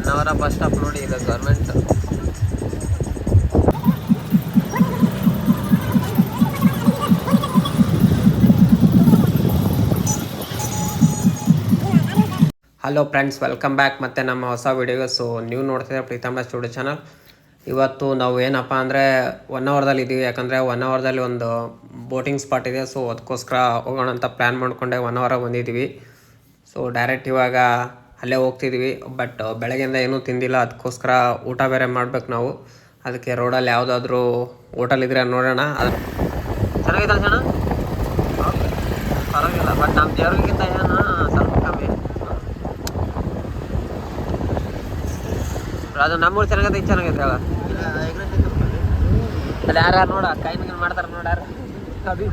Honnavar bus stop ನೋಡಿ, ಇದು government. Hello friends, welcome back ಮತ್ತೆ ನಮ್ಮ ಹೊಸ ವಿಡಿಯೋಗೆ. ಸೊ ನೀವು ನೋಡ್ತಿದ್ರೆ ಪ್ರೀತಮ್ ಸ್ಟುಡಿಯೋ ಚಾನಲ್. ಇವತ್ತು ನಾವು ಏನಪ್ಪ ಅಂದರೆ ಹೊನ್ನಾವರದಲ್ಲಿ ಇದ್ದೀವಿ. ಯಾಕಂದರೆ ಹೊನ್ನಾವರದಲ್ಲಿ ಒಂದು ಬೋಟಿಂಗ್ ಸ್ಪಾಟ್ ಇದೆ. ಸೊ ಅದಕ್ಕೋಸ್ಕರ ಹೋಗೋಣ ಅಂತ ಪ್ಲ್ಯಾನ್ ಮಾಡಿಕೊಂಡೆ ಹೊನ್ನಾವರ ಬಂದಿದ್ದೀವಿ. ಸೊ ಡೈರೆಕ್ಟ್ ಇವಾಗ ಅಲ್ಲೇ ಹೋಗ್ತಿದ್ದೀವಿ. ಬಟ್ ಬೆಳಗ್ಗೆಯಿಂದ ಏನೂ ತಿಂದಿಲ್ಲ, ಅದಕ್ಕೋಸ್ಕರ ಊಟ ಬೇರೆ ಮಾಡ್ಬೇಕು ನಾವು. ಅದಕ್ಕೆ ರೋಡಲ್ಲಿ ಯಾವುದಾದ್ರೂ ಹೋಟೆಲ್ ಇದ್ದರೆ ನೋಡೋಣ. ಅದು ಚೆನ್ನಾಗಿದೆ ಜನ, ಪರವಾಗಿಲ್ಲ. ಬಟ್ ನಮ್ಮ ದೇವ್ರಿಗಿಂತ ಏನು ಸ್ವಲ್ಪ ಕಮ್ಮಿ. ಅದು ನಮ್ಮೂರು ಚೆನ್ನಾಗೈತೆ, ಇದು ಚೆನ್ನಾಗೈತೆ. ಅಲ್ಲಿ ಯಾರು ನೋಡ ಕೈ ಮೇಲೆ ಮಾಡ್ತಾರೆ ನೋಡ್ಯಾರ. ಅದು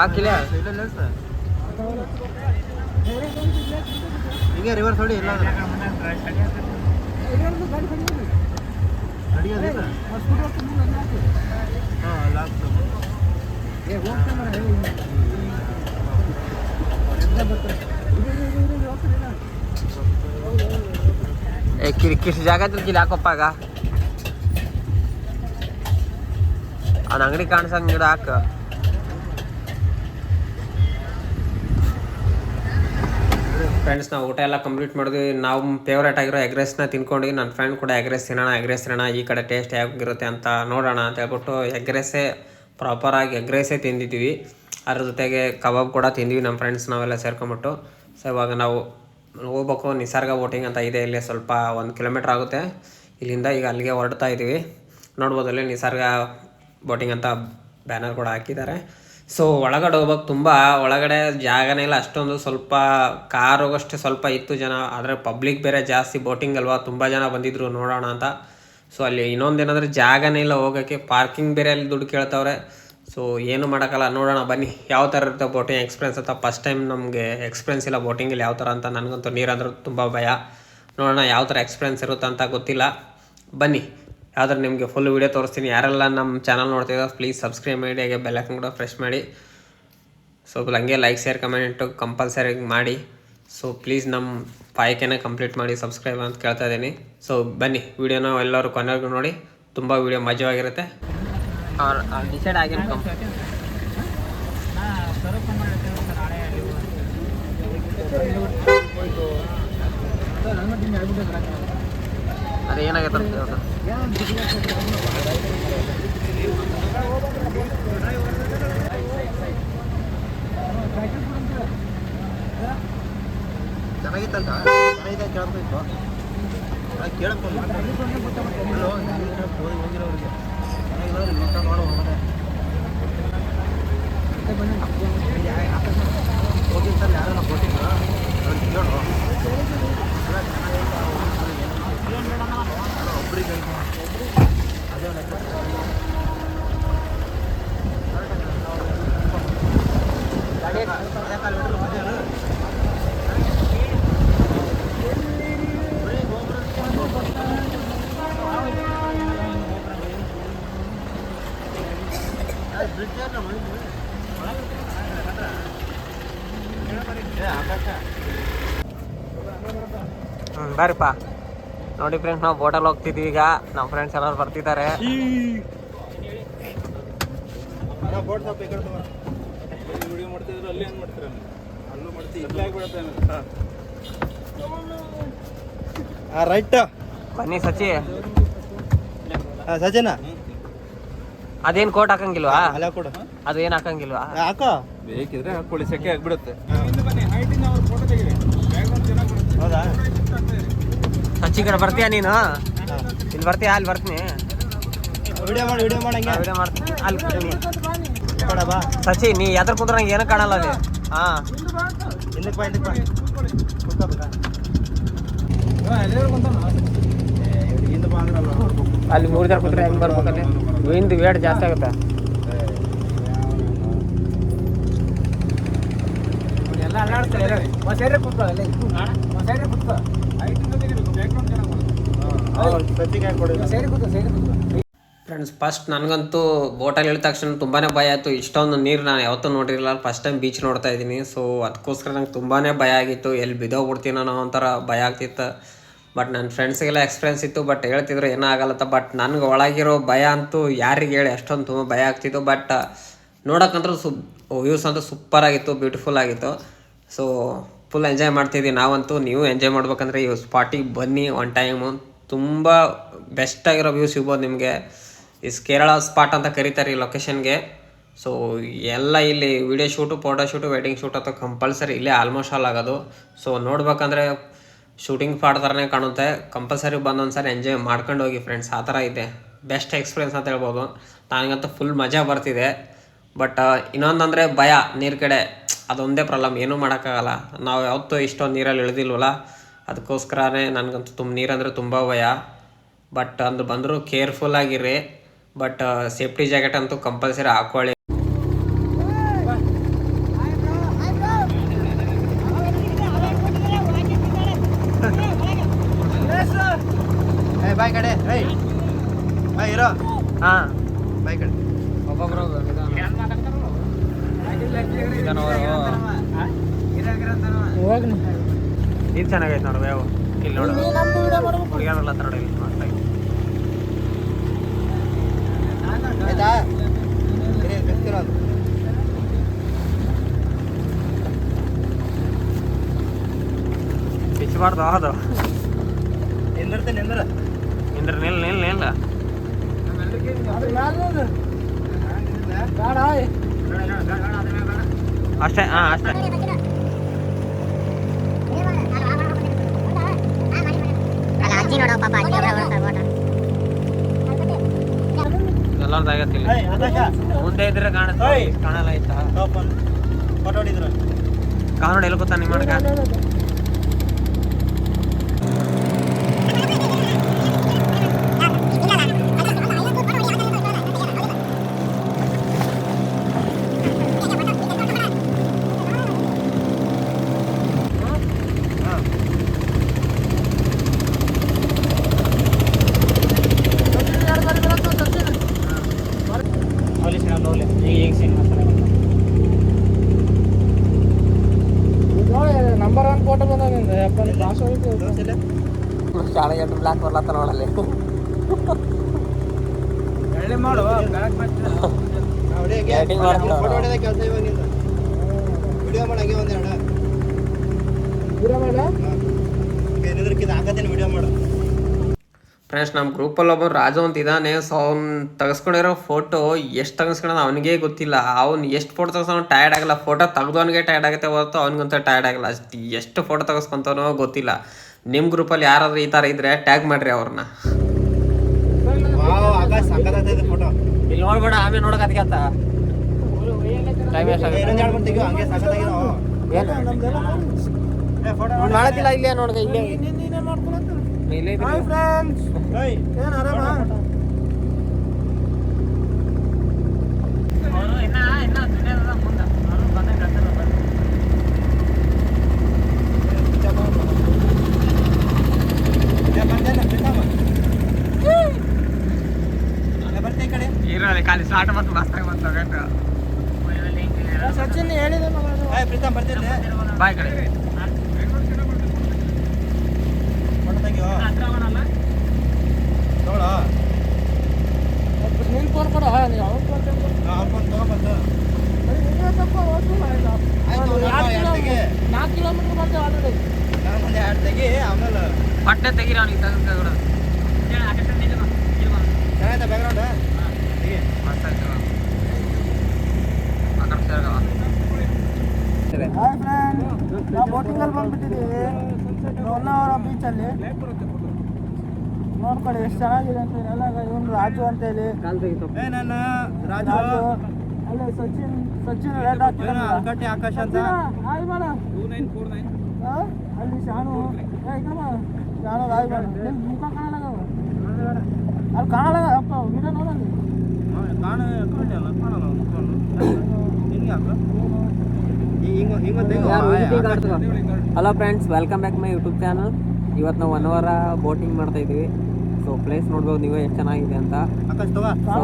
ಹಾಕಿಲ್ಲ ಹಿಂಗೆ ರಿವರ್ಸ್ ಹೊಡಿ. ಇಲ್ಲ ಕಿಸ್ ಜಾಗ ತಿಳ್ಕಿಲ್ಲ ಹಾಕೊಪ್ಪಾಗ. ಅವ್ನ ಅಂಗಡಿ ಕಾಣಿಸಂಗ್ ಗಿಡ ಹಾಕ. ಫ್ರೆಂಡ್ಸ್, ನಾವು ಊಟ ಎಲ್ಲ ಕಂಪ್ಲೀಟ್ ಮಾಡಿದ್ವಿ. ನಾವು ಫೇವ್ರೇಟ್ ಆಗಿರೋ ಎಗ್ ರೈಸ್ನ ತಿನ್ಕೊಂಡು ನನ್ನ ಫ್ರೆಂಡ್ ಕೂಡ ಎಗ್ ರೈಸ್ ತಿನ್ನೋಣ, ಈ ಕಡೆ ಟೇಸ್ಟ್ ಹೇಗಿರುತ್ತೆ ಅಂತ ನೋಡೋಣ ಅಂತ ಹೇಳ್ಬಿಟ್ಟು ಎಗ್ ರೈಸೇ ಪ್ರಾಪರಾಗಿ ಎಗ್ ರೈಸೇ ತಿಂದಿದ್ದೀವಿ. ಅದ್ರ ಜೊತೆಗೆ ಕಬಾಬ್ ಕೂಡ ತಿಂದ್ವಿ ನಮ್ಮ ಫ್ರೆಂಡ್ಸ್ ನಾವೆಲ್ಲ ಸೇರ್ಕೊಂಬಿಟ್ಟು. ಸೊ ಇವಾಗ ನಾವು ಹೋಗ್ಬೇಕು. ನಿಸರ್ಗ ಬೋಟಿಂಗ್ ಅಂತ ಇದೆ, ಇಲ್ಲಿ ಸ್ವಲ್ಪ 1 ಕಿಲೋಮೀಟ್ರ್ ಆಗುತ್ತೆ ಇಲ್ಲಿಂದ. ಈಗ ಅಲ್ಲಿಗೆ ಹೊರಡ್ತಾ ಇದ್ದೀವಿ. ನೋಡ್ಬೋದು ಅಲ್ಲಿ ನಿಸರ್ಗ ಬೋಟಿಂಗ್ ಅಂತ ಬ್ಯಾನರ್ ಕೂಡ ಹಾಕಿದ್ದಾರೆ. ಸೊ ಒಳಗಡೆ ಹೋಗ್ಬೇಕು. ತುಂಬ ಒಳಗಡೆ ಜಾಗನೇ ಇಲ್ಲ ಅಷ್ಟೊಂದು, ಸ್ವಲ್ಪ ಕಾರ್ ಹೋಗೋಷ್ಟೇ ಸ್ವಲ್ಪ ಇತ್ತು ಜನ. ಆದರೆ ಪಬ್ಲಿಕ್ ಬೇರೆ ಜಾಸ್ತಿ, ಬೋಟಿಂಗ್ ಅಲ್ವಾ, ತುಂಬ ಜನ ಬಂದಿದ್ರು ನೋಡೋಣ ಅಂತ. ಸೊ ಅಲ್ಲಿ ಇನ್ನೊಂದೇನಂದರೆ ಜಾಗನೇ ಇಲ್ಲ ಹೋಗೋಕ್ಕೆ, ಪಾರ್ಕಿಂಗ್ ಬೇರೆ ಅಲ್ಲಿ ದುಡ್ಡು ಕೇಳ್ತವ್ರೆ. ಸೊ ಏನು ಮಾಡೋಕ್ಕಲ್ಲ, ನೋಡೋಣ ಬನ್ನಿ ಯಾವ ಥರ ಇರುತ್ತೆ ಬೋಟಿಂಗ್ ಎಕ್ಸ್ಪೀರಿಯನ್ಸ್ ಅಂತ. ಫಸ್ಟ್ ಟೈಮ್ ನಮಗೆ ಎಕ್ಸ್ಪೀರಿಯನ್ಸ್ ಇಲ್ಲ ಬೋಟಿಂಗಲ್ಲಿ ಯಾವ ಥರ ಅಂತ. ನನಗಂತೂ ನೀರಂದ್ರೆ ತುಂಬ ಭಯ. ನೋಡೋಣ ಯಾವ ಥರ ಎಕ್ಸ್ಪೀರಿಯನ್ಸ್ ಇರುತ್ತೆ ಅಂತ ಗೊತ್ತಿಲ್ಲ. ಬನ್ನಿ ಯಾವ್ದಾರು ನಿಮಗೆ ಫುಲ್ ವೀಡಿಯೋ ತೋರಿಸ್ತೀನಿ. ಯಾರೆಲ್ಲ ನಮ್ಮ ಚಾನಲ್ ನೋಡ್ತಿದ್ದಾರೆ ಪ್ಲೀಸ್ ಸಬ್ಸ್ಕ್ರೈಬ್ ಮಾಡಿ, ಹಾಗೆ ಬೆಲ್ ಐಕಾನ್ ಕೂಡ ಪ್ರೆಸ್ ಮಾಡಿ. ಸೊ ಹಂಗೆ ಲೈಕ್ ಶೇರ್ ಕಮೆಂಟು ಕಂಪಲ್ಸರಿ ಮಾಡಿ. ಸೊ ಪ್ಲೀಸ್ ನಮ್ಮ 5K ಕಂಪ್ಲೀಟ್ ಮಾಡಿ ಸಬ್ಸ್ಕ್ರೈಬ್ ಅಂತ ಕೇಳ್ತಾ ಇದ್ದೀನಿ. ಸೊ ಬನ್ನಿ ವೀಡಿಯೋನ ಎಲ್ಲರೂ ಕೊನೆವರೆಗೂ ನೋಡಿ, ತುಂಬ ವೀಡಿಯೋ ಮಜವಾಗಿರುತ್ತೆ. ಡಿಸೈಡ್ ಆಗಿರೋ ಅದು ಏನಾಗೈತೆ ಅಂತ ಚೆನ್ನಾಗಿತ್ತಂತ ಕೇಳ್ಬೇಕು. ಹೋಗಿ ಸರ್ ಯಾರೆಲ್ಲ ಬೋಟಿಂಗ್ ಒಬ್ಬರಿಗೆ ಅದೇ ಬಾರಿಪ್ಪ. ನೋಡಿ ಫ್ರೆಂಡ್ಸ್, ನಾವು ಬೋಟಲ್ಲಿ ಹೋಗ್ತಿದ್ವಿ. ಈಗ ನಮ್ಮ ಫ್ರೆಂಡ್ಸ್ ಎಲ್ಲರೂ ಬರ್ತಿದ್ದಾರೆ. ರೈಟ್ ಬನ್ನಿ ಸಚಿ. ಸಚಿನ ಅದೇನು ಕೋಟ್ ಹಾಕಂಗಿಲ್ವಾ? ಅದು ಏನು ಹಾಕಂಗಿಲ್ವಾ? ಹಾಕೋ, ಬೇಕಿದ್ರೆ ಹಾಕೊಳ್ಳಿ, ಸೆಕೆ ಆಗ್ಬಿಡುತ್ತೆ. ಹೌದಾ ಸಚ್ಚಿ ಕಡೆ ಬರ್ತೀಯಾ ನೀನು? ಇಲ್ಲಿ ಬರ್ತೀಯಾ? ಅಲ್ಲಿ ಬರ್ತೀನಿ, ವಿಡಿಯೋ ಮಾಡಂಗೆ ವಿಡಿಯೋ ಮಾಡ್ತೀನಿ. ಅಲ್ಲಿ ಸಚಿ ನೀ ಎದ್ರ ಕುಂದ್ರಂಗೆ ಏನೂ ಕಾಣಲ್ಲ ಅದೇ. ಹಾಂ ಅಲ್ಲಿ 3 ಜನ ಕೂತ್ರೆ ಹೆಂಗೆ ಬರ್ಬೇಕಲ್ಲಿ? ಹಿಂದೆ ವೇಟ್ ಜಾಸ್ತಿ ಆಗುತ್ತೆ. ಎಲ್ಲ ಅಲ್ಲಾಡ್ತಾರೆ. ಫ್ರೆಂಡ್ಸ್ ಫಸ್ಟ್ ನನಗಂತೂ ಬೋಟಲ್ಲಿ ಇಳಿದ ತಕ್ಷಣ ತುಂಬಾ ಭಯ ಆಯಿತು. ಇಷ್ಟೊಂದು ನೀರು ನಾನು ಯಾವತ್ತೂ ನೋಡಿರಲಿಲ್ಲ, ಫಸ್ಟ್ ಟೈಮ್ ಬೀಚ್ ನೋಡ್ತಾ ಇದ್ದೀನಿ. ಸೊ ಅದಕ್ಕೋಸ್ಕರ ನಂಗೆ ತುಂಬಾ ಭಯ ಆಗಿತ್ತು, ಎಲ್ಲಿ ಬಿದ್ದೋಗ್ಬಿಡ್ತೀನಿ ಅನ್ನೋ ಒಂಥರ ಭಯ ಆಗ್ತಿತ್ತು. ಬಟ್ ನನ್ನ ಫ್ರೆಂಡ್ಸಿಗೆಲ್ಲ ಎಕ್ಸ್ಪೀರಿಯನ್ಸ್ ಇತ್ತು, ಬಟ್ ಹೇಳ್ತಿದ್ರು ಏನೂ ಆಗಲ್ಲತ್ತ. ಬಟ್ ನನಗೆ ಒಳಗಿರೋ ಭಯ ಅಂತೂ ಯಾರಿಗೆ ಹೇಳಿ ಅಷ್ಟೊಂದು ತುಂಬ ಭಯ ಆಗ್ತಿತ್ತು. ಬಟ್ ನೋಡೋಕ್ಕಂತೂ ವ್ಯೂಸ್ ಅಂತೂ ಸೂಪರಾಗಿತ್ತು, ಬ್ಯೂಟಿಫುಲ್ ಆಗಿತ್ತು. ಸೊ ಫುಲ್ ಎಂಜಾಯ್ ಮಾಡ್ತಿದ್ವಿ ನಾವಂತೂ. ನೀವು ಎಂಜಾಯ್ ಮಾಡ್ಬೇಕಂದ್ರೆ ಈ ಸ್ಪಾಟಿಗೆ ಬನ್ನಿ ಒನ್ ಟೈಮು. ತುಂಬ ಬೆಸ್ಟಾಗಿರೋ ವ್ಯೂ ಸಿಗ್ಬೋದು ನಿಮಗೆ. ಕೇರಳ ಸ್ಪಾಟ್ ಅಂತ ಕರೀತಾರೆ ಈ ಲೊಕೇಶನ್ಗೆ. ಸೊ ಎಲ್ಲ ಇಲ್ಲಿ video shoot, photo shoot, wedding shoot ಅಥವಾ ಕಂಪಲ್ಸರಿ ಇಲ್ಲೇ ಆಲ್ಮೋಸ್ಟ್ ಆಲ್ ಆಗೋದು. ಸೊ ನೋಡ್ಬೇಕಂದ್ರೆ ಶೂಟಿಂಗ್ ಸ್ಪಾಟ್ ಥರನೇ ಕಾಣುತ್ತೆ. ಕಂಪಲ್ಸರಿ ಬಂದು ಒಂದ್ಸರಿ ಎಂಜಾಯ್ ಮಾಡ್ಕೊಂಡು ಹೋಗಿ ಫ್ರೆಂಡ್ಸ್. ಆ ಥರ ಇದೆ, ಬೆಸ್ಟ್ ಎಕ್ಸ್ಪೀರಿಯೆನ್ಸ್ ಅಂತ ಹೇಳ್ಬೋದು. ನನಗಂತೂ ಫುಲ್ ಮಜಾ ಬರ್ತಿದೆ. ಬಟ್ ಇನ್ನೊಂದಂದರೆ ಭಯ ನೀರು ಕಡೆ, ಅದೊಂದೇ ಪ್ರಾಬ್ಲಮ್, ಏನೂ ಮಾಡೋಕ್ಕಾಗಲ್ಲ. ನಾವು ಯಾವತ್ತೂ ಇಷ್ಟೊಂದು ನೀರಲ್ಲಿ ಇಳಿದಿಲ್ವಲ್ಲ, ಅದಕ್ಕೋಸ್ಕರನೇ ನನಗಂತೂ ನೀರಂದರೆ ತುಂಬ ಭಯ. ಬಟ್ ಅಂದು ಬಂದರೂ ಕೇರ್ಫುಲ್ಲಾಗಿರಿ. ಬಟ್ ಸೇಫ್ಟಿ ಜಾಕೆಟ್ ಅಂತೂ ಕಂಪಲ್ಸರಿ ಹಾಕ್ಕೊಳ್ಳಿ. ಬಾಯ್ ಕಡೆ ಇರೋ. ಹಾಂ ಬಾಯ್ ಕಡೆ ಒಬ್ಬೊಬ್ರು ನೀರು ಚೆನ್ನಾಗೈತೆ ನೋಡು ವ್ಯಾವು. ಇಲ್ಲಿ ನೋಡು ಹುಡುಗಿಯರೆಲ್ಲ ಹತ್ರ ನೋಡಿ, ಇಲ್ಲಿ ಮಸ್ತಾಗಿ ಆಯ್ತಾ ಗೊತ್ತಿರೋದು. ಬಿಚ್ಚಬಾರ್ದು ಅದು. ನಿಂದಿರ್ತೀನಿ ನಿಂದ್ರ ನಿಲ್ಲ ಅಷ್ಟೇ. ಹಾಂ ಅಷ್ಟೇ. ಎಲ್ಲರದ್ದು ಆಗತ್ತಿಲ್ಲ. ಮುಂದೆ ಇದ್ರೆ ಕಾಣಲ್ಲ ಆಯ್ತಾ? ಫೋಟೋ ಹೊಡಿದ್ರು ಕಾನೋಡಿ ಎಲ್ಲಿ ಗೊತ್ತಾ ನಿಮ್ಮ ಮನೆಗೆ? ನಂಬರ್ 1 ಫೋಟೋ ಬಂದ ಶಾಲೆ ಎಂಟು ಬ್ಲಾಕ್ ಬರ್ಲತ್ತ ನೋಡಲ್ಲಿ. ಮಾಡು ಕೆಲಸ ಇವಾಗ ವಿಡಿಯೋ ಮಾಡಂಗೆ ಒಂದೆರಡು ಹಾಕತ್ತೀನಿ ವಿಡಿಯೋ ಮಾಡು. ಫ್ರೆಂಡ್ಸ್ ನಮ್ಮ ಗ್ರೂಪಲ್ಲಿ ಒಬ್ಬ ರಾಜು ಅಂತ ಇದ್ದಾನೆ. ಸೊ ಅವ್ನು ತೆಗೆಸ್ಕೊಂಡಿರೋ ಫೋಟೋ ಎಷ್ಟು ತೆಗೆಸ್ಕೊಳ್ಳೋದು ಅವನಿಗೆ ಗೊತ್ತಿಲ್ಲ. ಅವ್ನು ಎಷ್ಟು ಫೋಟೋ ತೆಗೆಸ್ಕೊಂಡು ಟಯರ್ಡ್ ಆಗಲ್ಲ. ಫೋಟೋ ತೆಗೆದವನಿಗೆ ಟಯರ್ಡ್ ಆಗುತ್ತೆ ಹೊರತು ಅವ್ನಿಗಂತೂ ಟಯರ್ಡ್ ಆಗಲ್ಲ. ಅಷ್ಟು ಎಷ್ಟು ಫೋಟೋ ತೆಗೆಸ್ಕೊಂತವನೋ ಗೊತ್ತಿಲ್ಲ. ನಿಮ್ಮ ಗ್ರೂಪಲ್ಲಿ ಯಾರಾದರೂ ಈ ಥರ ಇದ್ದರೆ ಟ್ಯಾಗ್ ಮಾಡಿರಿ ಅವ್ರನ್ನ. ಇಲ್ಲಿ ನೋಡ್ಬೇಡ, ಆಮೇಲೆ ನೋಡೋಕೆ ಅಂತ ಟೈಮ್ ವೇಸ್ಟ್ ಮಾಡತ್ತಿಲ್ಲ. ಇಲ್ಲೇ ನೋಡ್ಗ ಇಲ್ಲೇ ಇಲ್ಲೇ ಖಾಲಿ ಸ್ಟಾರ್ಟ್ ಮತ್ತು ಮಸ್ತಾಗಿ ಬಂತು. ಸಚಿನ್ ಹೇಳಿದೆ ಪ್ರೀತಮ್ ಬರ್ತಿದ್ದೆ ಬಾಯ್ ಕಡೆ ನೀನು ಫೋನ್ ಕೊಡ. ನಾಲ್ಕು ಕಿಲೋಮೀಟರ್ ಬರ್ತೇವೆ ಆಲ್ರೆಡಿ. ತೆಗಿ ಆಮೇಲೆ ಪಟ್ಟೆ ತೆಗೀರ ಅವ್ನಿಗೆ ತೆಗೆದು ಚೆನ್ನಾಯ್ತಾ ಬ್ಯಾಕ್ಗ್ರೌಂಡ್? ಹಾಯ್ ಫ್ರೆಂಡ್, ನಾವು ಬೋಟಿಂಗಲ್ಲಿ ಬಂದ್ಬಿಟ್ಟಿದ್ದೀವಿ ಹೊನ್ನಾವರ ಬೀಚಲ್ಲಿ. ನೋಡ್ಕೊಳ್ಳಿ ಎಷ್ಟು ಚೆನ್ನಾಗಿದೆ ಅಂತ. ಎಲ್ಲ ಇವನು ರಾಜು ಅಂತ ಹೇಳಿ. ನನ್ನ ರಾಜು ಅಲ್ಲೇ ಸಚಿನ್ ರೇಟ್ ಹಾಕಿ ಆಕಾಶ ಅಂತ. ಹಾಯ್ ಮಾಡ ಅಲ್ಲಿ ಶಾನು ಶಾನು ರಾಯ್ ಮಾಡ. ಮುಖ ಕಾಣಲ್ಲ ಅಲ್ಲಿ ಕಾಣಲ್ಲ ಅಪ್ಪ. ವಿಡಿಯೋ ನೋಡಲ್ಲಿ hello friends, welcome back my YouTube channel. ಇವತ್ತು ನಾವು 1 ಅವರ್ ಬೋಟಿಂಗ್ ಮಾಡ್ತಾ ಇದ್ದೀವಿ. ಸೊ ಪ್ಲೇಸ್ ನೋಡ್ಬೋದು ನೀವೇ ಎಷ್ಟು ಚೆನ್ನಾಗಿದೆ ಅಂತ. ಸೊ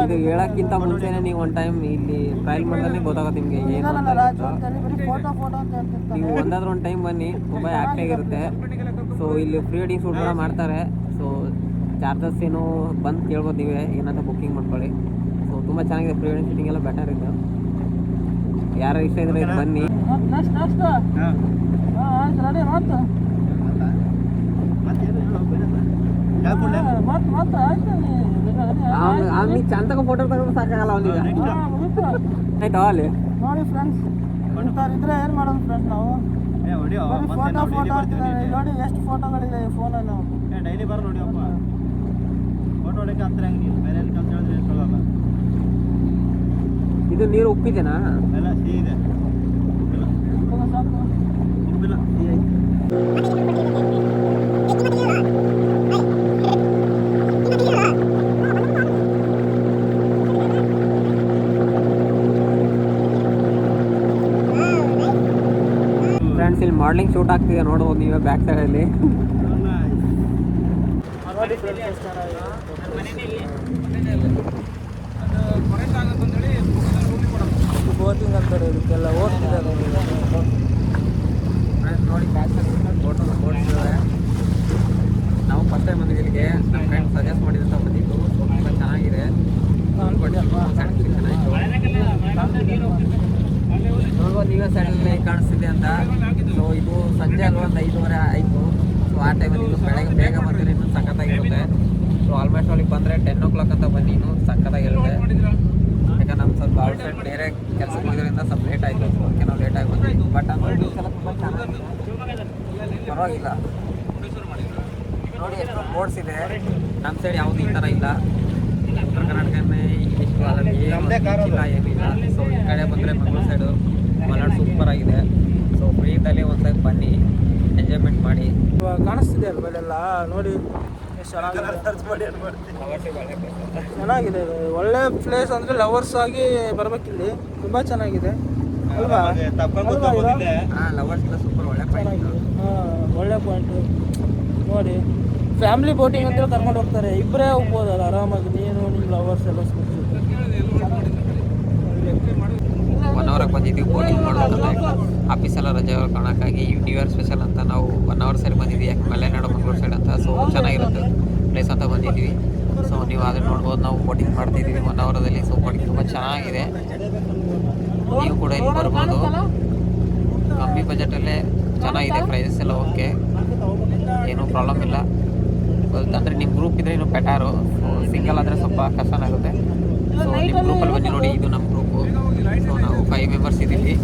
ಇದು ಹೇಳೋಕ್ಕಿಂತ ಮುಂಚೆನೇ ನೀವು ಒಂದು ಟೈಮ್ ಇಲ್ಲಿ ಟ್ರಯಲ್ ಮಾಡಿದ್ರೆ ಗೊತ್ತಾಗುತ್ತೆ ನಿಮಗೆ ಏನು ಅಂತ. ನೀವು ಒಂದಾದ್ರೂ ಒಂದು ಟೈಮ್ ಬನ್ನಿ, ತುಂಬ ಆ್ಯಕ್ಟಾಗಿರುತ್ತೆ. ಸೊ ಇಲ್ಲಿ ಪ್ರೀ ವೆಡ್ಡಿಂಗ್ ಶೂಟ್ ಕೂಡ ಮಾಡ್ತಾರೆ. ಸೊ ಚಾರ್ಜಸ್ ಏನು ಬಂದು ಕೇಳ್ಬೋದು ನೀವೇ, ಏನಂತ ಬುಕ್ಕಿಂಗ್ ಮಾಡ್ಕೊಳ್ಳಿ. ಸೊ ತುಂಬ ಚೆನ್ನಾಗಿದೆ, ಪ್ರೀ ವೆಡ್ಡಿಂಗ್ ಶೂಟಿಂಗ್ ಎಲ್ಲ ಬೆಟರ್ ಇದೆ. ಯಾರು ಇಷ್ಟ ಇದ್ರೆ ಇದು ಬನ್ನಿ. ಅವ್ನಿಗೆ ಚಂದ ಫೋಟೋ ತಗೊಂಡು ಸಾಕಾಗಲ್ಲ ಅವನಿಗೆ. ಆಯ್ತಾ ಅಲ್ಲಿ ನೋಡಿ ಫ್ರೆಂಡ್ಸ್, ಇದ್ರೆ ಏನು ಮಾಡೋದು ಫ್ರೆಂಡ್ಸ್, ನಾವು ಫೋಟೋ ನೋಡಿ ಎಷ್ಟು ಫೋಟೋಗಳಿದೆ ಈ ಫೋನಲ್ಲಿ. ಡೈಲಿ ಬರ ನೋಡಿ ಅಪ್ಪ ಫೋಟೋ ಹೊಡಕ್ಕೆ ಹತ್ರ ಹಂಗೆ ಬೇರೆ ಎಲ್ಲಿ ಕೆಲಸ ಹೇಳಿದ್ರೆ ಇಟ್ಕೊಳ್ಳಲ್ಲ. ಇದು ನೀರು ಉಪ್ಪಿದೆನಾ? ಎಲ್ಲ ಸಿಹಿ ಇದೆ, ಉಪ್ಪಿಲ್ಲ ಸಿಹಿ ಐತೆ. ಫ್ರೆಂಡ್ಸ್ ಇಲ್ಲಿ ಮಾಡಲಿಂಗ್ ಶೂಟ್ ಆಗ್ತಿದೆ ನೋಡ್ಬೋದು ನೀವೇ ಬ್ಯಾಕ್ ಸೈಡಲ್ಲಿ. ಬೋಟಿಂಗ್ ಅಂತಾರೆ ಇದಕ್ಕೆಲ್ಲ, ಓಡ್ತಿದ್ದಾರೆ ನೋಡಿ ಬ್ಯಾಕ್ ಸೈಡ್ ಫೋಟೋ ಓಡಿಸಿದ್ದಾರೆ. ನಾವು ಫಸ್ಟ್ ಟೈಮ್ ಬಂದಿದ್ದು ಇಲ್ಲಿಗೆ, ನಮ್ಮ ಫ್ರೆಂಡ್ ಸಜೆಸ್ಟ್ ಮಾಡಿದಂತ ಬಂದಿದ್ದು. ತುಂಬ ಚೆನ್ನಾಗಿದೆ, ನೋಡ್ಬೋದು ನೀವೇ ಸೈಡಲ್ಲಿ ಕಾಣಿಸ್ತಿದೆ ಅಂತ. ಸೊ ಇದು ಸಂಜೆ ಅಲ್ವಾ, ಒಂದು 5:30 ಆಯಿತು. ಸೊ ಆ ಟೈಮಲ್ಲಿ ಇದು ಬೆಳಗ್ಗೆ ಬೇಗ ಬಂದರೆ ಇನ್ನೂ ಸಖತ್ತಾಗಿರುತ್ತೆ. ಸೊ ಆಲ್ಮೋಸ್ಟ್ ಅಲ್ಲಿಗೆ ಬಂದರೆ 10 o'clock ಅಂತ ಬನ್ನಿ, ಇನ್ನೂ ಸಖತ್ತಾಗಿರುತ್ತೆ. ಯಾಕಂದ್ರೆ ನಮ್ಮ ಸ್ವಲ್ಪ ಔಟ್ ಸೈಡ್ ಬೇರೆ ಕೆಲಸಕ್ಕೆ ಹೋಗೋದ್ರಿಂದ ಸ್ವಲ್ಪ ಲೇಟ್ ಆಯಿತು. ಅದಕ್ಕೆ ನಾವು ಲೇಟಾಗಿ ಬಂದ್ವಿ. ಬಟ್ ಅಂದರೆ ಎಲ್ಲ ತುಂಬ ಚೆನ್ನಾಗಿದೆ, ಪರವಾಗಿಲ್ಲ. ನೋಡಿ ಎಷ್ಟು ಬೋರ್ಡ್ಸ್ ಇದೆ. ನಮ್ಮ ಸೈಡ್ ಯಾವುದೂ ಈ ಥರ ಇಲ್ಲ. ಉತ್ತರ ಕರ್ನಾಟಕನೇ ಇಷ್ಟು ಅದರಲ್ಲಿ ಏನಿಲ್ಲ ಏನಿಲ್ಲ. ಸೊ ಈ ಕಡೆ ಬಂದರೆ ಮಂಗಳೂರು ಸೈಡು ಮಲೆನಾಡು ಸೂಪರ್ ಆಗಿದೆ. ಸೊ ಫ್ರೀದಲ್ಲಿ ಒಂದು ಟೈಮ್ ಬನ್ನಿ, ಎಂಜಾಯ್ಮೆಂಟ್ ಮಾಡಿ. ಕಾಣಿಸ್ತಿದೆ ಅಲ್ವಾ ಇಲ್ಲೆಲ್ಲ ನೋಡಿ ಎಷ್ಟು ಚೆನ್ನಾಗಿದೆ. ಒಳ್ಳೆ ಪ್ಲೇಸ್ ಅಂದರೆ ಲವರ್ಸ್ ಆಗಿ ಬರ್ಬೇಕಿಲ್ಲಿ, ತುಂಬ ಚೆನ್ನಾಗಿದೆ ಅಲ್ವಾ? ಲವರ್ಸ್ ಸೂಪರ್ ಒಳ್ಳೆ ಪಾಯಿಂಟ್. ಒಳ್ಳೆ ಪಾಯಿಂಟು ನೋಡಿ. ಫ್ಯಾಮಿಲಿ ಬೋಟಿಂಗ್ ಅಂತ ಕರ್ಕೊಂಡು ಹೋಗ್ತಾರೆ, ಇಬ್ಬರೇ ಹೋಗ್ಬೋದಲ್ಲ ಆರಾಮಾಗಿ, ನೀನು ನಿಮ್ಮ ಲವರ್ಸ್ ಎಲ್ಲ. 1 ಅವರ್ಗೆ ಬಂದಿದ್ದೀವಿ ಬೋಟಿಂಗ್ ಮಾಡೋದಂತ. ಆಫೀಸೆಲ್ಲ ರಜೆ ಕಾರಣಕ್ಕಾಗಿ ನ್ಯೂ ಇಯರ್ ಸ್ಪೆಷಲ್ ಅಂತ ನಾವು 1 ಅವರ್ ಸೈಡ್ ಬಂದಿದ್ದೀವಿ, ಯಾಕೆ ಮಲೆನಾಡು ಮಂಗಳೂರು ಸೈಡ್ ಅಂತ. ಸೊ ಚೆನ್ನಾಗಿರುತ್ತೆ ಪ್ಲೇಸ್ ಅಂತ ಬಂದಿದ್ದೀವಿ. ಸೊ ನೀವು ಅದನ್ನು ನೋಡ್ಬೋದು, ನಾವು ಬೋಟಿಂಗ್ ಮಾಡ್ತಿದ್ದೀವಿ 1 ಅವರದಲ್ಲಿ. ಸೊ ಬೋಟಿಂಗ್ ತುಂಬ ಚೆನ್ನಾಗಿದೆ, ನೀವು ಕೂಡ ಇಲ್ಲಿ ಬರ್ಬೋದು. ಕಮ್ಮಿ ಬಜೆಟಲ್ಲೇ ಚೆನ್ನಾಗಿದೆ, ಪ್ರೈಸಸ್ ಎಲ್ಲ ಓಕೆ, ಏನೂ ಪ್ರಾಬ್ಲಮ್ ಇಲ್ಲ. ಅಂದರೆ ನಿಮ್ಮ ಗ್ರೂಪ್ ಇದ್ದರೆ ಇನ್ನೂ ಬೆಟರು. ಸೊ ಸಿಂಗಲ್ ಆದರೆ ಸ್ವಲ್ಪ ಕಷ್ಟನಾಗುತ್ತೆ. ಸೊ ನಿಮ್ಮ ಗ್ರೂಪಲ್ಲಿ ಬನ್ನಿ. ನೋಡಿ ಇದು ನಮ್ಮ ಗ್ರೂಪು. ಸೊ ನಾವು 5 ಮೆಂಬರ್ಸ್ ಇದ್ದೀವಿ.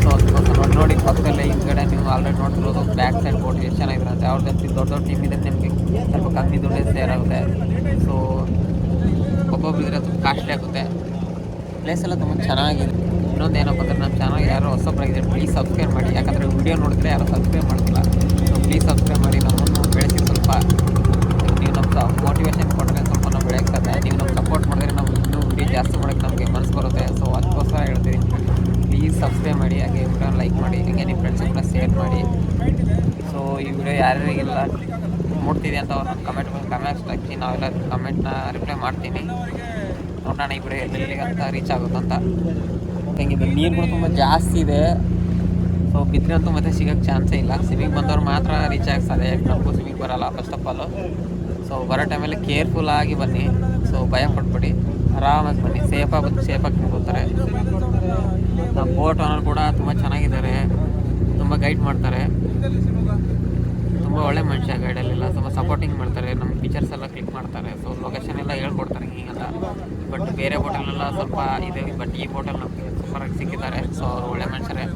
ಸೊ ಅದಕ್ಕೋಸ್ಕರ ನೋಡಿ ಪಕ್ಕದಲ್ಲೇ ಹಿಂದ್ಗಡೆ ನೀವು ಆಲ್ರೆಡಿ ನೋಡ್ತಿರೋದು ಬ್ಯಾಕ್ ಸೈಡ್ ಬೋಟ್ ಎಷ್ಟು ಚೆನ್ನಾಗಿರುತ್ತೆ. ಅವ್ರ ಜೊತೆ ದೊಡ್ಡ ಟೀಮ್ ಇದೆ, ನಿಮಗೆ ಸ್ವಲ್ಪ ಕಮ್ಮಿ ದುಡ್ಡು ಸೇರ್ ಆಗುತ್ತೆ. ಸೊ ಒಬ್ಬೊಬ್ಬರಿದ್ರೆ ತುಂಬ ಕಾಸ್ಟ್ಲಿ ಆಗುತ್ತೆ. ಪ್ಲೇಸ್ ಎಲ್ಲ ತುಂಬ ಚೆನ್ನಾಗಿದೆ. ಇನ್ನೊಂದು ಏನಪ್ಪ ಅಂದರೆ ನಮ್ಮ ಚಾನಲ್ ಯಾರು ಹೊಸೊಬ್ಬರಾಗಿದೆ ಪ್ಲೀಸ್ ಸಬ್ಸ್ಕ್ರೈಬ್ ಮಾಡಿ. ಯಾಕಂದರೆ ವಿಡಿಯೋ ನೋಡಿದ್ರೆ ಯಾರು ಸಬ್ಸ್ಕ್ರೈಬ್ ಮಾಡ್ತಿಲ್ಲ. ಸೊ ಪ್ಲೀಸ್ ಸಬ್ಸ್ಕ್ರೈಬ್ ಮಾಡಿ, ನಮ್ಮನ್ನು ಬೆಳೆಸಿ. ಸ್ವಲ್ಪ ನೀವು ನಮ್ಮ ಮೋಟಿವೇಶನ್ ಕೊಟ್ಟರೆ ಸ್ವಲ್ಪ ನಾವು ಬೆಳೆಯೋಕ್ಕೆ, ನೀವು ನಮ್ಮ ಸಪೋರ್ಟ್ ಮಾಡಿದ್ರೆ ನಾವು ಇನ್ನೂ ವಿಡಿಯೋ ಜಾಸ್ತಿ ಮಾಡೋಕ್ಕೆ ನಮಗೆ ಮನಸ್ಸು ಬರುತ್ತೆ. ಸೊ ಅದಕ್ಕೋಸ್ಕರ ಹೇಳ್ತೀವಿ, ಪ್ಲೀಸ್ ಸಬ್ಸ್ಕ್ರೈಬ್ ಮಾಡಿ, ಹಾಗೆ ವಿಡಿಯೋ ಲೈಕ್ ಮಾಡಿ, ಹಾಗೆ ನಿಮ್ಮ ಫ್ರೆಂಡ್ಸ್ಗಳ ಶೇರ್ ಮಾಡಿ. ಸೊ ಈ ವಿಡಿಯೋ ಯಾರ್ಯಾರಿಗೆಲ್ಲ ನೋಡ್ತಿದೆ ಅಂತ ಅವ್ರನ್ನ ಕಮೆಂಟ್ಸ್ ಹಾಕಿ, ನಾವೆಲ್ಲ ಕಮೆಂಟ್ನ ರಿಪ್ಲೈ ಮಾಡ್ತೀನಿ. ನೋಡೋಣ ಈ ವಿಡಿಯೋ ಎಲ್ಲಿಗೆ ಅಂತ ರೀಚ್ ಆಗುತ್ತಂತ. ಹೆಂಗಿದೆ ನೀರು ಕೂಡ ತುಂಬ ಜಾಸ್ತಿ ಇದೆ. ಸೊ ಬಿದ್ದರೆ ಅಂತೂ ಮತ್ತೆ ಸಿಗೋಕ್ಕೆ ಚಾನ್ಸೇ ಇಲ್ಲ. ಸ್ವಿಮ್ಮಿಂಗ್ ಬಂದವ್ರು ಮಾತ್ರ ರೀಚ್ ಆಗಿ ಸಾಧ್ಯ, ಯಾಕೆ ನಮಗೂ ಸ್ವಿಮ್ಮಿಂಗ್ ಬರೋಲ್ಲ ಫಸ್ಟ್ ಆಫ್ ಆಲು. ಸೊ ಬರೋ ಟೈಮಲ್ಲಿ ಕೇರ್ಫುಲ್ಲಾಗಿ ಬನ್ನಿ. ಸೊ ಭಯ ಪಟ್ಬಿಡಿ, ಆರಾಮಾಗಿ ಬನ್ನಿ, ಸೇಫಾಗಿ ಹೋಗ್ತಾರೆ. ನಮ್ಮ ಬೋಟ್ ಓನರ್ ಕೂಡ ತುಂಬ ಚೆನ್ನಾಗಿದ್ದಾರೆ, ತುಂಬ ಗೈಡ್ ಮಾಡ್ತಾರೆ, ತುಂಬ ಒಳ್ಳೆ ಮನುಷ್ಯ. ಗೈಡಲ್ಲೆಲ್ಲ ತುಂಬ ಸಪೋರ್ಟಿಂಗ್ ಮಾಡ್ತಾರೆ, ನಮ್ಮ ಪಿಕ್ಚರ್ಸ್ ಎಲ್ಲ ಕ್ಲಿಕ್ ಮಾಡ್ತಾರೆ. ಸೊ ಲೊಕೇಶನ್ ಎಲ್ಲ ಹೇಳ್ಕೊಡ್ತಾರೆ ಹೀಗೆಲ್ಲ. ಬಟ್ ಬೇರೆ ಬೋಟಲ್ಲೆಲ್ಲ ಸ್ವಲ್ಪ ಇದೆ, ಬಟ್ ಈ ಬೋಟಲ್ ನಮಗೆ ಸೂಪರಾಗಿ ಸಿಕ್ಕಿದ್ದಾರೆ. ಸೊ ಅವರು ಒಳ್ಳೆ ಮನುಷ್ಯರೇ.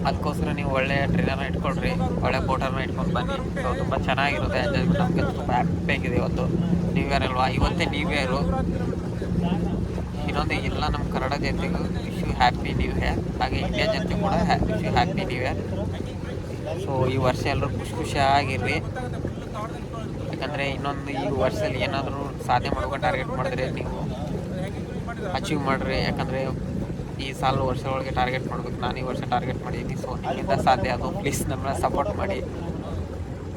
ಅದಕ್ಕೋಸ್ಕರ ನೀವು ಒಳ್ಳೆ ಟ್ರೈನರ್ನ ಇಟ್ಕೊಳ್ರಿ, ಒಳ್ಳೆ ಬೋಟರ್ನ ಇಟ್ಕೊಂಡು ಬನ್ನಿ. ಸೊ ತುಂಬ ಚೆನ್ನಾಗಿರುತ್ತೆ ಎಂಜಾಯ್ಮೆಂಟ್. ನಮಗೆ ತುಂಬ ಹ್ಯಾಪಿಯಾಗಿದೆ. ಇವತ್ತು ನ್ಯೂ ಇಯರ್ ಅಲ್ವಾ, ಇವತ್ತೇ ನ್ಯೂ ಇಯರು. ಇನ್ನೊಂದು ಎಲ್ಲ ನಮ್ಮ ಕನ್ನಡ ಜನತೆಗೂ wish you happy new year, ಹಾಗೆ ಇಂಡಿಯಾ ಜನತೆ ಕೂಡ wish you happy new year. So ಈ ವರ್ಷ ಎಲ್ಲರೂ ಖುಷಿಯಾಗಿರ್ರಿ. ಯಾಕಂದರೆ ಇನ್ನೊಂದು ಈ ವರ್ಷದಲ್ಲಿ ಏನಾದರೂ ಸಾಧನೆ ಮಾಡೋಕೆ ಟಾರ್ಗೆಟ್ ಮಾಡಿದ್ರೆ ನೀವು ಅಚೀವ್ ಮಾಡಿರಿ. ಯಾಕಂದರೆ ಈ ವರ್ಷ ಒಳಗೆ ಟಾರ್ಗೆಟ್ ಮಾಡಬೇಕು. ನಾನು ಈ ವರ್ಷ ಟಾರ್ಗೆಟ್ ಮಾಡಿದ್ದೀನಿ. ಸೊ ನಿಮ್ಮಿಂದ ಸಾಧ್ಯ ಅದು. ಪ್ಲೀಸ್ ನಮ್ಮನ್ನ ಸಪೋರ್ಟ್ ಮಾಡಿ.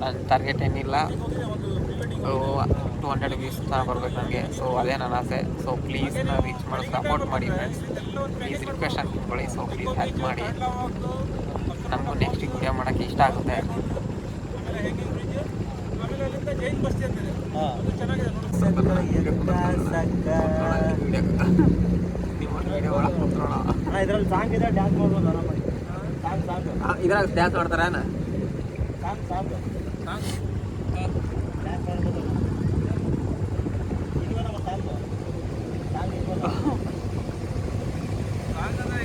ನನ್ನ ಟಾರ್ಗೆಟ್ ಏನಿಲ್ಲ, 200 ವ್ಯೂಸ್ ಥರ ಬರ್ಬೇಕು ನನಗೆ. ಸೊ ಅದೇ ನನ್ನ ಆಸೆ. ಸೊ ಪ್ಲೀಸ್ ರೀಚ್ ಮಾಡಿ ಸಪೋರ್ಟ್ ಮಾಡಿ ಫ್ರೆಂಡ್ಸ್. ಪ್ಲೀಸ್ ರಿಕ್ವೆಸ್ಟ್ ಅಂದ್ಕೊಳ್ಳಿ. ಸೊ ಪ್ಲೀಸ್ ಹೆಲ್ಪ್ ಮಾಡಿ, ನಮಗೂ ನೆಕ್ಸ್ಟ್ ವಿಡಿಯೋ ಮಾಡೋಕ್ಕೆ ಇಷ್ಟ ಆಗುತ್ತೆ. ಇದ್ರಲ್ಲಿ ಸಾಂಗ್ ಇದೆ, ಡ್ಯಾನ್ಸ್ ಮಾಡ್ಬೋದು ಆರಾಮಾಗಿ. ಇದ್ರಾಗ ಡ್ಯಾನ್ಸ್ ಮಾಡ್ತಾರ ಸಾಂಗ್ ಡ್ಯಾನ್ಸ್ ಮಾಡ್ಬೋದು. ಈಗ ನಮ್ಮ ಸಾಂಗು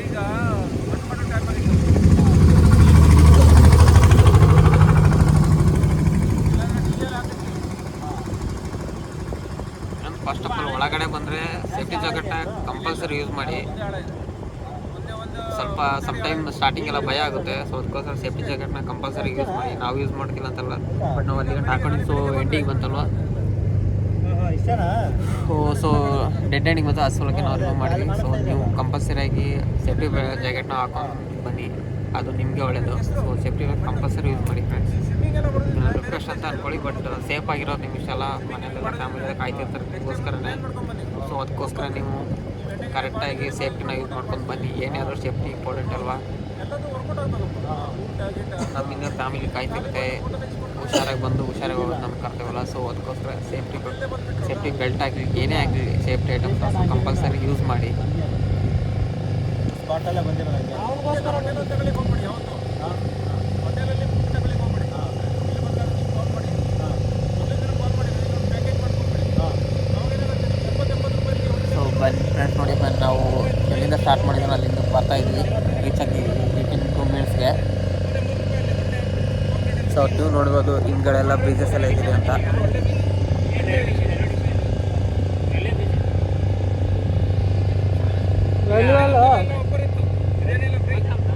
ಈಗ ಫಸ್ಟ್ ಆಫ್ ಆಲ್ ಒಳಗಡೆ ಬಂದರೆ ಸೇಫ್ಟಿ ಜಾಕೆಟ್ನ ಕಂಪಲ್ಸರಿ ಯೂಸ್ ಮಾಡಿ. ಸ್ವಲ್ಪ ಟೈಮ್ ಸ್ಟಾರ್ಟಿಂಗ್ ಎಲ್ಲ ಭಯ ಆಗುತ್ತೆ. ಸೊ ಅದಕ್ಕೋಸ್ಕರ ಸೇಫ್ಟಿ ಜಾಕೆಟ್ನ ಕಂಪಲ್ಸರಿ ಯೂಸ್ ಮಾಡಿ. ನಾವು ಯೂಸ್ ಮಾಡ್ತಿಲ್ಲ ಅಂತಲ್ಲ, ಬಟ್ ನಾವು ಅಲ್ಲಿ ಗಂಟೆ ಹಾಕೊಂಡು ಸೊ ಎಂಡಿಗೆ ಬಂತಲ್ವ, ಸೊ ಡೆಡ್ ಎಂಡಿಂಗ್ ಬಂತು. ಅಷ್ಟೊಳಗೆ ನಾವು ರಿಮೂವ್ ಮಾಡಿದ್ವಿ. ಸೊ ನೀವು ಕಂಪಲ್ಸರಿಯಾಗಿ ಸೇಫ್ಟಿ ಜಾಕೆಟ್ನ ಹಾಕೊಂಡು ಬನ್ನಿ, ಅದು ನಿಮಗೆ ಒಳ್ಳೆಯದು. ಸೊ ಸೇಫ್ಟಿ ಕಂಪಲ್ಸರಿ ಯೂಸ್ ಮಾಡಿ ಫ್ರೆಂಡ್ಸ್. ರಿಕ್ವೆಸ್ಟ್ ಅಂತ ಅಂದ್ಕೊಳ್ಳಿ, ಬಟ್ ಸೇಫ್ ಆಗಿರೋದು ನಿಮ್ಗೆ ಇಷ್ಟ ಅಲ್ಲ. ಮನೆಯಲ್ಲೆಲ್ಲ ಫ್ಯಾಮಿಲಿ ಕಾಯ್ತಿರ್ತಾರೆ ಅದಕ್ಕೋಸ್ಕರನೇ. ಸೊ ಅದಕ್ಕೋಸ್ಕರ ನೀವು ಕರೆಕ್ಟಾಗಿ ಸೇಫ್ಟಿನ ಯೂಸ್ ಮಾಡ್ಕೊಂಡು ಬನ್ನಿ. ಏನೇ ಆದರೂ ಸೇಫ್ಟಿ ಇಂಪಾರ್ಟೆಂಟ್ ಅಲ್ವಾ. ನಮ್ಮಿಂದ ಫ್ಯಾಮಿಲಿ ಕಾಯ್ತಿರುತ್ತೆ, ಹುಷಾರಾಗಿ ಬಂದು ಹುಷಾರಾಗಿ ಹೋಗೋದು ನಮ್ಮ ಕರ್ತವ್ಯವಲ್ಲ. ಸೊ ಅದಕ್ಕೋಸ್ಕರ ಸೇಫ್ಟಿ ಬೆಲ್ಟ್ ಆಗಲಿ ಏನೇ ಆಗಲಿ ಸೇಫ್ಟಿ ಐಟಮ್ಸ್ ಕಂಪಲ್ಸರಿ ಯೂಸ್ ಮಾಡಿ. ಸ್ಪಾಟಲ್ಲೇ ಬಂದಿರೋದು. ಸೊ ಬನ್ನಿ ಫ್ರೆಂಡ್ಸ್, ನೋಡಿ ಬನ್ನಿ, ನಾವು ಎಲ್ಲಿಂದ ಸ್ಟಾರ್ಟ್ ಮಾಡಿದ್ವಿ ಅಲ್ಲಿಂದ ಬರ್ತಾ ಇದ್ವಿ. ರೀಚ್ ಆಗಿದ್ವಿ 2 ಮಿನಿಟ್ಸ್ಗೆ. ಸೊ ನೀವು ನೋಡ್ಬೋದು ಹಿಂದ್ಗಡೆ ಎಲ್ಲ ಬ್ರಿಡ್ಜಸ್ ಎಲ್ಲ ಇದ್ದೀವಿ ಅಂತ.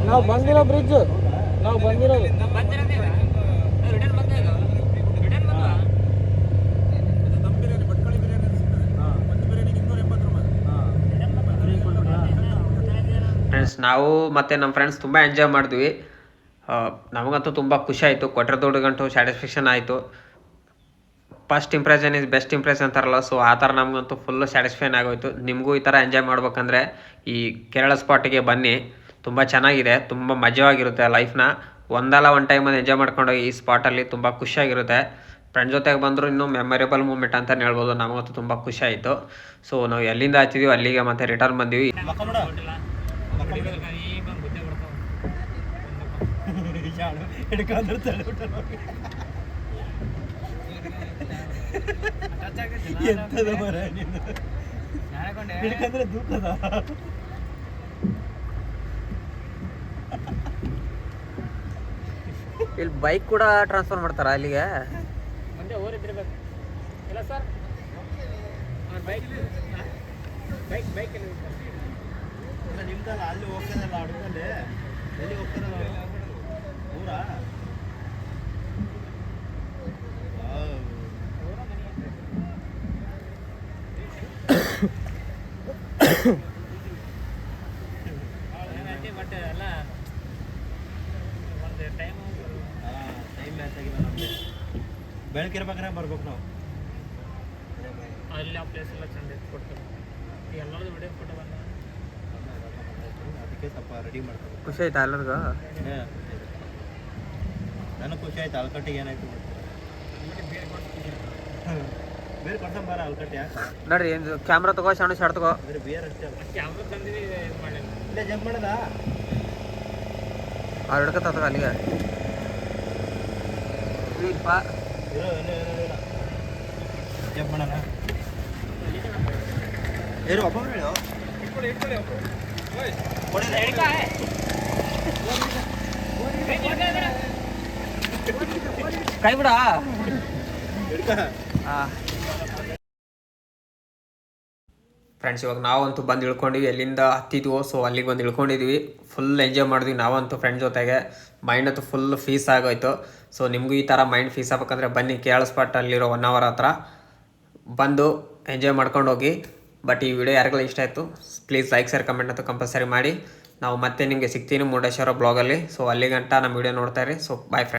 ನಾವು ಬಂದಿರೋ ಬ್ರಿಡ್ಜ್, ನಾವು ಬಂದಿರೋದು ಫ್ರೆಂಡ್ಸ್. ನಾವು ಮತ್ತು ನಮ್ಮ ಫ್ರೆಂಡ್ಸ್ ತುಂಬ ಎಂಜಾಯ್ ಮಾಡಿದ್ವಿ. ನಮಗಂತೂ ತುಂಬ ಖುಷಿ ಆಯಿತು. ಕೊಟ್ಟಿರೋ ಗಂಟು ಸ್ಯಾಟಿಸ್ಫ್ಯಾಕ್ಷನ್ ಆಯಿತು. First impression is best impression ಅಂತಾರಲ್ಲ, ಸೊ ಆ ಥರ ನಮಗಂತೂ ಫುಲ್ಲು ಸ್ಯಾಟಿಸ್ಫೈನ್ ಆಗೋಯ್ತು. ನಿಮಗೂ ಈ ಥರ ಎಂಜಾಯ್ ಮಾಡ್ಬೇಕಂದ್ರೆ ಈ ಕೇರಳ ಸ್ಪಾಟಿಗೆ ಬನ್ನಿ. ತುಂಬ ಚೆನ್ನಾಗಿದೆ, ತುಂಬ ಮಜವಾಗಿರುತ್ತೆ ಲೈಫ್ನ. ಒಂದಲ್ಲ ಒಂದು ಟೈಮಲ್ಲಿ ಎಂಜಾಯ್ ಮಾಡ್ಕೊಂಡೋಗಿ ಈ ಸ್ಪಾಟಲ್ಲಿ ತುಂಬ ಖುಷಿಯಾಗಿರುತ್ತೆ. ಫ್ರೆಂಡ್ ಜೊತೆಗೆ ಬಂದರೂ ಇನ್ನೂ ಮೆಮೊರೇಬಲ್ ಮೂಮೆಂಟ್ ಅಂತಲೇ ಹೇಳ್ಬೋದು. ನಮಗಂತೂ ತುಂಬ ಖುಷಿ ಆಯಿತು. ಸೊ ನಾವು ಎಲ್ಲಿಂದ ಹಚ್ಚಿದ್ದೀವಿ ಅಲ್ಲಿಗೆ ಮತ್ತೆ ರಿಟರ್ನ್ ಬಂದೀವಿ. ಇಲ್ಲಿ ಬೈಕ್ ಕೂಡ ಟ್ರಾನ್ಸ್ಫರ್ ಮಾಡ್ತಾರಾ ಅಲ್ಲಿಗೆ? ನಿಮ್ದಲ್ಲ, ಅಲ್ಲಿ ಹೋಗ್ತಾರಲ್ಲ ಅಡುಗಲ್ಲಿ, ಎಲ್ಲಿ ಹೋಗ್ತಾರಲ್ಲ ಊರ. ಟೈಮ್ ಮ್ಯಾಚ್ ಆಗಿಲ್ಲ ನಮಗೆ. ಬೆಳಕಿರ್ಬೇಕಾದ್ರೆ ಬರ್ಬೇಕು ನಾವು. ಅಲ್ಲಿ ಆ ಪ್ಲೇಸ್ ಎಲ್ಲ ಚಂದ ಕೊಡ್ತಾರೆ. ಎಲ್ಲರದು ವಿಡಿಯೋ ಫೋಟೋ ಬಂದ ಅದಕ್ಕೆ ಸ್ವಲ್ಪ ರೆಡಿ ಮಾಡ್ತಾರೆ. ಖುಷಿ ಆಯ್ತಾ ಎಲ್ಲರಿಗೂ? ನನಗೆ ಖುಷಿ ಆಯ್ತು. ಅಲ್ಕಟ್ಟಿಗೆ ಏನಾಯ್ತು ಬೇರೆ ಕೊಡ್ಸಂಬಾರ ಅಲ್ಕಟ್ಟಿ ಯಾಕೆ ನೋಡ್ರಿ, ಏನು ಕ್ಯಾಮ್ರಾ ತಗೋ, ಸಣ್ಣ ಶಾರ್ಟ್ ತಗೋ. ಬೇರೆ ಬೇರೆ ಅಷ್ಟೇ ಅಲ್ಲ. ಕ್ಯಾಮ್ರಾ ತಂದಿವಿ, ಇದು ಮಾಡಿಲ್ಲ. ಇಲ್ಲೇ ಜಂಪ್ ಮಾಡೋದಾ? ಅವ್ರು ಹಿಡ್ಕೊತಾವ ಅಲ್ಲಿಗೆ. ಇಲ್ಲಪ್ಪ, ಇರೋ ಜಂಪ್ ಮಾಡೋಣ. ಏನು ಒಬ್ಬ ಹೇಳು ಕೈ ಬಿಡ. ಫ್ರೆಂಡ್ಸ್, ಇವಾಗ ನಾವಂತೂ ಬಂದು ಇಳ್ಕೊಂಡಿವಿ. ಎಲ್ಲಿಂದ ಹತ್ತಿದ್ವೋ ಸೊ ಅಲ್ಲಿಗೆ ಬಂದು ಇಳ್ಕೊಂಡಿದ್ವಿ. ಫುಲ್ ಎಂಜಾಯ್ ಮಾಡಿದ್ವಿ ನಾವಂತೂ ಫ್ರೆಂಡ್ ಜೊತೆಗೆ. ಮೈಂಡ್ ಅಂತೂ ಫುಲ್ ಫೀಸ್ ಆಗೋಯ್ತು. ಸೊ ನಿಮಗೂ ಈ ಥರ ಮೈಂಡ್ ಫೀಸ್ ಆಗ್ಬೇಕಂದ್ರೆ ಬನ್ನಿ, ಕೇರಳ ಸ್ಪಾಟಲ್ಲಿರೋ 1 ಅವರ್ ಹತ್ರ ಬಂದು ಎಂಜಾಯ್ ಮಾಡ್ಕೊಂಡು ಹೋಗಿ. ಬಟ್ ಈ ವಿಡಿಯೋ ಯಾರಿಗೆಲ್ಲ ಇಷ್ಟ ಆಯಿತು ಪ್ಲೀಸ್ ಲೈಕ್ ಶೇರ್ ಕಮೆಂಟ್ ಅಂತೂ ಕಂಪಲ್ಸರಿ ಮಾಡಿ. ನಾವು ಮತ್ತೆ ನಿಮಗೆ ಸಿಗ್ತೀನಿ ಮುರುಡೇಶ್ವರ ಬ್ಲಾಗಲ್ಲಿ. ಸೊ ಅಲ್ಲಿಗಂಟ ನಮ್ಮ ವಿಡಿಯೋ ನೋಡ್ತಾ ಇರಿ. So bye friends.